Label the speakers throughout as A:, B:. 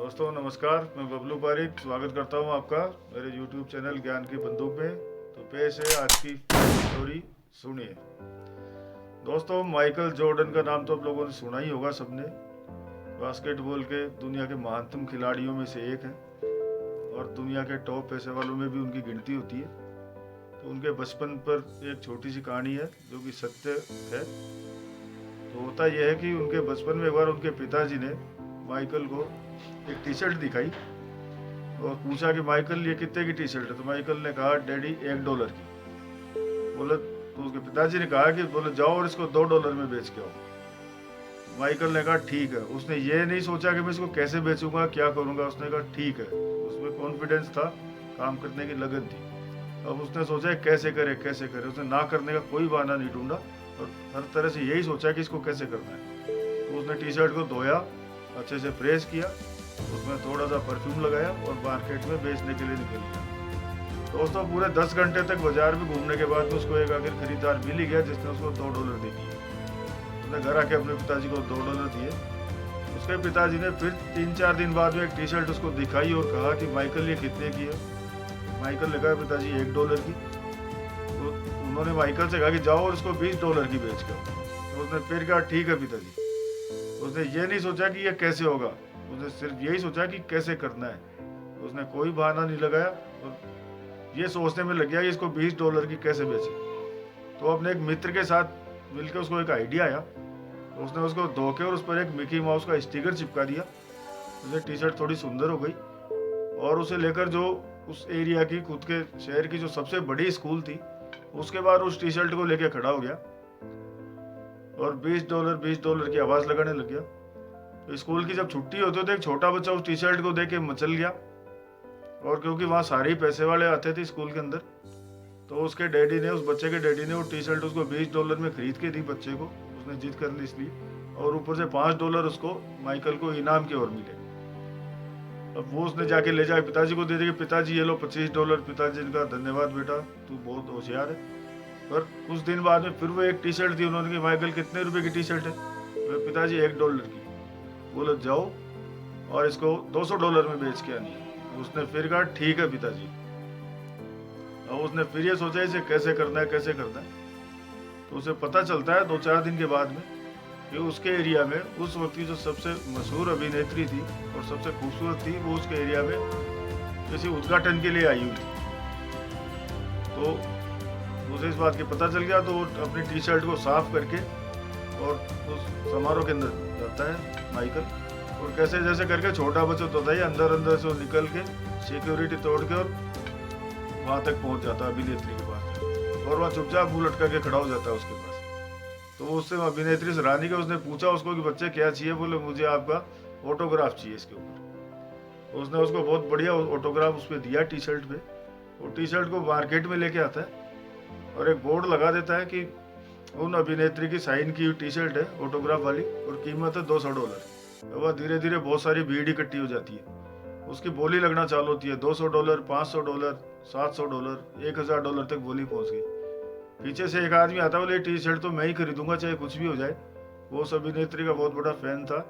A: दोस्तों नमस्कार, मैं बबलू पारिक स्वागत करता हूं आपका मेरे YouTube चैनल ज्ञान की बंदूक में। तो पेश है आज की स्टोरी, सुनिए। दोस्तों, माइकल जॉर्डन का नाम तो आप लोगों ने सुना ही होगा सबने। बास्केटबॉल के दुनिया के महानतम खिलाड़ियों में से एक है और दुनिया के टॉप पैसे वालों में भी उनकी गिनती होती है। तो उनके बचपन पर एक छोटी सी कहानी है जो कि सत्य है। तो होता यह है कि उनके बचपन में एक बार उनके पिताजी ने माइकल को एक टी शर्ट दिखाई और पूछा कि माइकल ये कितने की टी शर्ट है। तो माइकल ने कहा डैडी $1 की। बोला तो उसके पिताजी ने कहा कि बोले जाओ और इसको $2 में बेच के आओ। माइकल ने कहा ठीक है। उसने ये नहीं सोचा कि मैं इसको कैसे बेचूंगा, क्या करूंगा। उसने कहा ठीक है। उसमें कॉन्फिडेंस था, काम करने की लगन थी। अब उसने सोचा कैसे करे कैसे करे। उसने ना करने का कोई बहाना नहीं ढूंढा और हर तरह से यही सोचा कि इसको कैसे करना है। तो उसने टी शर्ट को धोया, अच्छे से प्रेस किया, उसमें थोड़ा सा परफ्यूम लगाया और मार्केट में बेचने के लिए निकल गया। दोस्तों, पूरे 10 घंटे तक बाजार में घूमने के बाद उसको एक आखिर खरीदार मिल ही गया जिसने उसको $2 दे दिए। उसने घर आके अपने पिताजी को $2 दिए। उसके पिताजी ने फिर 3-4 दिन बाद में एक टी शर्ट उसको दिखाई और कहा कि माइकल ये कितने की है। माइकल ने कहा पिताजी $1 की। तो उन्होंने माइकल से कहा कि जाओ और उसको $20 की बेच कर। तो उसने फिर कहा ठीक है पिताजी। उसने ये नहीं सोचा कि ये कैसे होगा, उसने सिर्फ यही सोचा कि कैसे करना है। उसने कोई बहाना नहीं लगाया और ये सोचने में लग गया कि इसको $20 की कैसे बेचे। तो अपने एक मित्र के साथ मिलकर उसको एक आइडिया आया। तो उसने उसको धो के और उस पर एक मिकी माउस का स्टिकर चिपका दिया। उससे टी शर्ट थोड़ी सुंदर हो गई और उसे लेकर जो उस एरिया की, खुद के शहर की जो सबसे बड़ी स्कूल थी, उसके बाद उस टी शर्ट को लेके खड़ा हो गया और $20 की आवाज़ लगाने लग गया। तो स्कूल की जब छुट्टी होती तो एक छोटा बच्चा उस टी शर्ट को देख के मचल गया। और क्योंकि वहाँ सारे ही पैसे वाले आते थे स्कूल के अंदर, तो उसके डैडी ने, उस बच्चे के डैडी ने वो टी शर्ट उसको $20 में खरीद के दी बच्चे को। उसने जिद कर ली इसलिए, और ऊपर से $5 उसको, माइकल को, इनाम के और मिले। अब वो उसने जाके ले जाके पिताजी को दे दिया कि पिताजी ये लो $25। पिताजी ने कहा धन्यवाद बेटा, तू बहुत होशियार है। पर कुछ दिन बाद में फिर वो एक टी शर्ट दी। उन्होंने कहा माइकल कितने रुपए की टी शर्ट है। पिताजी $1 की। बोले जाओ और इसको $200 में बेच के आनी है। उसने फिर कहा ठीक है पिताजी। अब उसने फिर ये सोचा इसे कैसे करना है कैसे करना है। तो उसे पता चलता है 2-4 दिन के बाद में कि उसके एरिया में उस वक्त की जो सबसे मशहूर अभिनेत्री थी और सबसे खूबसूरत थी, वो उसके एरिया में किसी उद्घाटन के लिए आई हुई थी। तो उसे इस बात की पता चल गया। तो वो अपनी टी शर्ट को साफ करके और उस समारोह के अंदर जाता है माइकल, और कैसे जैसे करके, छोटा बच्चा तो था ही, अंदर अंदर से निकल के सिक्योरिटी तोड़ के और वहाँ तक पहुँच जाता है अभिनेत्री के पास, और वहाँ चुपचाप मुँह लटका के खड़ा हो जाता है उसके पास। तो वो उससे अभिनेत्री से रानी का उसने पूछा उसको कि बच्चे क्या चाहिए। बोले मुझे आपका ऑटोग्राफ चाहिए इसके ऊपर। तो उसने उसको बहुत बढ़िया ऑटोग्राफ उस पर दिया टी शर्ट पे। वो टी शर्ट को मार्केट में लेके आता है और एक बोर्ड लगा देता है कि उन अभिनेत्री की साइन की टी शर्ट है ऑटोग्राफ वाली और कीमत है $200। वह धीरे धीरे बहुत सारी भीड़ इकट्ठी हो जाती है। उसकी बोली लगना चालू होती है। $200, $500, $700, $1000 तक बोली पहुंच गई। पीछे से एक आदमी आता है, बोले टी शर्ट तो मैं ही खरीदूंगा चाहे कुछ भी हो जाए। वो उस अभिनेत्री का बहुत बड़ा फैन था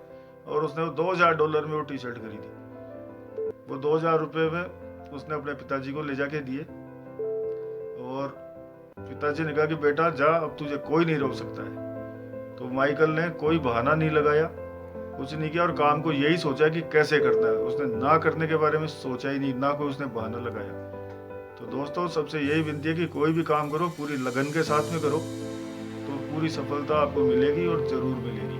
A: और उसने $2000 में वो टी शर्ट खरीदी। वो $2000 में उसने अपने पिताजी को ले जाके दिए और पिताजी ने कहा कि बेटा जा, अब तुझे कोई नहीं रोक सकता है। तो माइकल ने कोई बहाना नहीं लगाया, कुछ नहीं किया और काम को यही सोचा कि कैसे करना है। उसने ना करने के बारे में सोचा ही नहीं, ना कोई उसने बहाना लगाया। तो दोस्तों, सबसे यही विनती है कि कोई भी काम करो पूरी लगन के साथ में करो, तो पूरी सफलता आपको मिलेगी और जरूर मिलेगी।